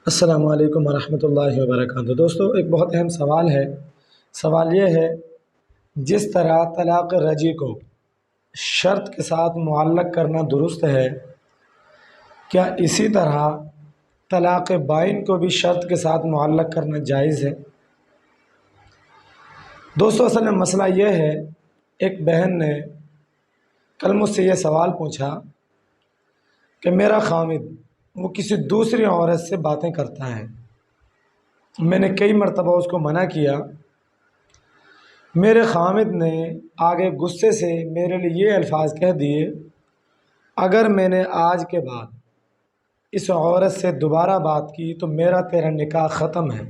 السلام علیکم ورحمۃ اللہ وبرکاتہ۔ دوستو، ایک بہت اہم سوال ہے۔ سوال یہ ہے، جس طرح طلاق رجعی کو شرط کے ساتھ معلق کرنا درست ہے، کیا اسی طرح طلاق بائن کو بھی شرط کے ساتھ معلق کرنا جائز ہے؟ دوستو، اصل میں مسئلہ یہ ہے، ایک بہن نے کل مجھ سے یہ سوال پوچھا کہ میرا خامد وہ کسی دوسری عورت سے باتیں کرتا ہے۔ میں نے کئی مرتبہ اس کو منع کیا۔ میرے خامد نے آگے غصے سے میرے لیے یہ الفاظ کہہ دیے، اگر میں نے آج کے بعد اس عورت سے دوبارہ بات کی تو میرا تیرا نکاح ختم ہے۔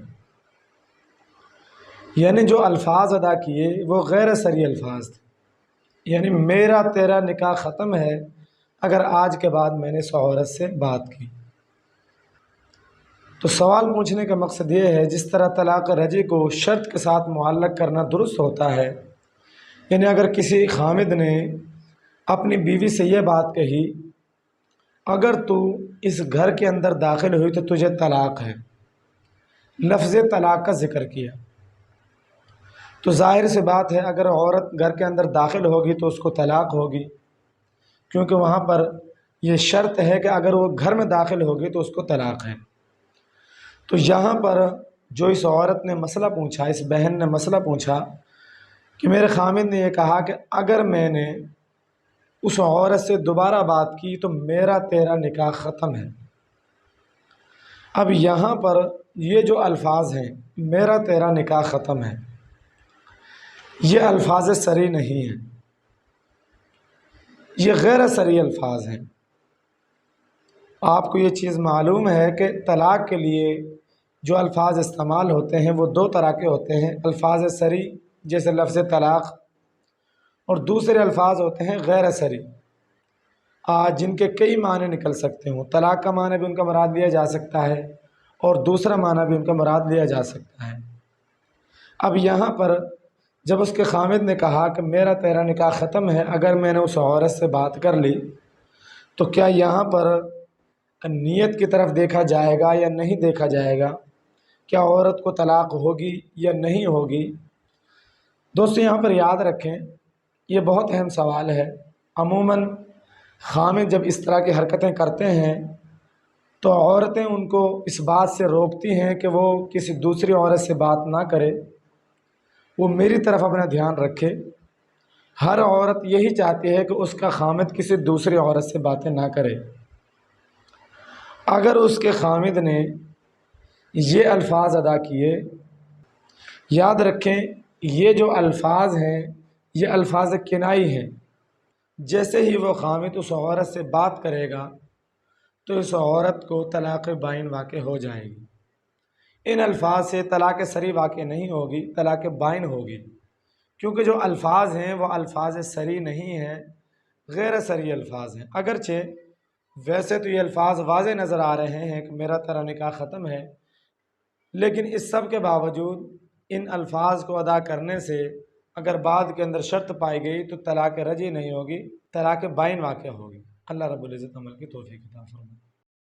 یعنی جو الفاظ ادا کیے وہ غیر شرعی الفاظ تھے، یعنی میرا تیرا نکاح ختم ہے اگر آج کے بعد میں نے اس عورت سے بات کی۔ تو سوال پوچھنے کا مقصد یہ ہے، جس طرح طلاق رجعی کو شرط کے ساتھ معلق کرنا درست ہوتا ہے، یعنی اگر کسی خامد نے اپنی بیوی سے یہ بات کہی، اگر تو اس گھر کے اندر داخل ہوئی تو تجھے طلاق ہے، لفظ طلاق کا ذکر کیا، تو ظاہر سی بات ہے اگر عورت گھر کے اندر داخل ہوگی تو اس کو طلاق ہوگی، کیونکہ وہاں پر یہ شرط ہے کہ اگر وہ گھر میں داخل ہوگی تو اس کو طلاق ہے۔ تو یہاں پر جو اس عورت نے مسئلہ پوچھا، اس بہن نے مسئلہ پوچھا کہ میرے خامد نے یہ کہا کہ اگر میں نے اس عورت سے دوبارہ بات کی تو میرا تیرا نکاح ختم ہے۔ اب یہاں پر یہ جو الفاظ ہیں، میرا تیرا نکاح ختم ہے، یہ الفاظ صریح نہیں ہیں، یہ غیر صریح الفاظ ہیں۔ آپ کو یہ چیز معلوم ہے کہ طلاق کے لیے جو الفاظ استعمال ہوتے ہیں وہ دو طرح کے ہوتے ہیں، الفاظ صریح جیسے لفظ طلاق، اور دوسرے الفاظ ہوتے ہیں غیر صریح، جن کے کئی معنی نکل سکتے ہوں۔ طلاق کا معنی بھی ان کا مراد لیا جا سکتا ہے اور دوسرا معنی بھی ان کا مراد لیا جا سکتا ہے۔ اب یہاں پر جب اس کے خامد نے کہا کہ میرا تیرا نکاح ختم ہے اگر میں نے اس عورت سے بات کر لی، تو کیا یہاں پر نیت کی طرف دیکھا جائے گا یا نہیں دیکھا جائے گا؟ کیا عورت کو طلاق ہوگی یا نہیں ہوگی؟ دوستو، یہاں پر یاد رکھیں، یہ بہت اہم سوال ہے۔ عموماً خامد جب اس طرح کی حرکتیں کرتے ہیں تو عورتیں ان کو اس بات سے روکتی ہیں کہ وہ کسی دوسری عورت سے بات نہ کرے، وہ میری طرف اپنا دھیان رکھے۔ ہر عورت یہی چاہتی ہے کہ اس کا خامد کسی دوسری عورت سے باتیں نہ کرے۔ اگر اس کے خامد نے یہ الفاظ ادا کیے، یاد رکھیں یہ جو الفاظ ہیں یہ الفاظ کنائی ہیں، جیسے ہی وہ خامد اس عورت سے بات کرے گا تو اس عورت کو طلاق بائن واقع ہو جائے گی۔ ان الفاظ سے طلاق صریح واقع نہیں ہوگی، طلاق بائن ہوگی، کیونکہ جو الفاظ ہیں وہ الفاظ صریح نہیں ہیں، غیر صریح الفاظ ہیں۔ اگرچہ ویسے تو یہ الفاظ واضح نظر آ رہے ہیں کہ میرا تیرا نکاح ختم ہے، لیکن اس سب کے باوجود ان الفاظ کو ادا کرنے سے اگر بعد کے اندر شرط پائی گئی تو طلاق رجعی نہیں ہوگی، طلاق بائن واقع ہوگی۔ اللہ رب العزت عمل کی توفیق عطا فرمائے۔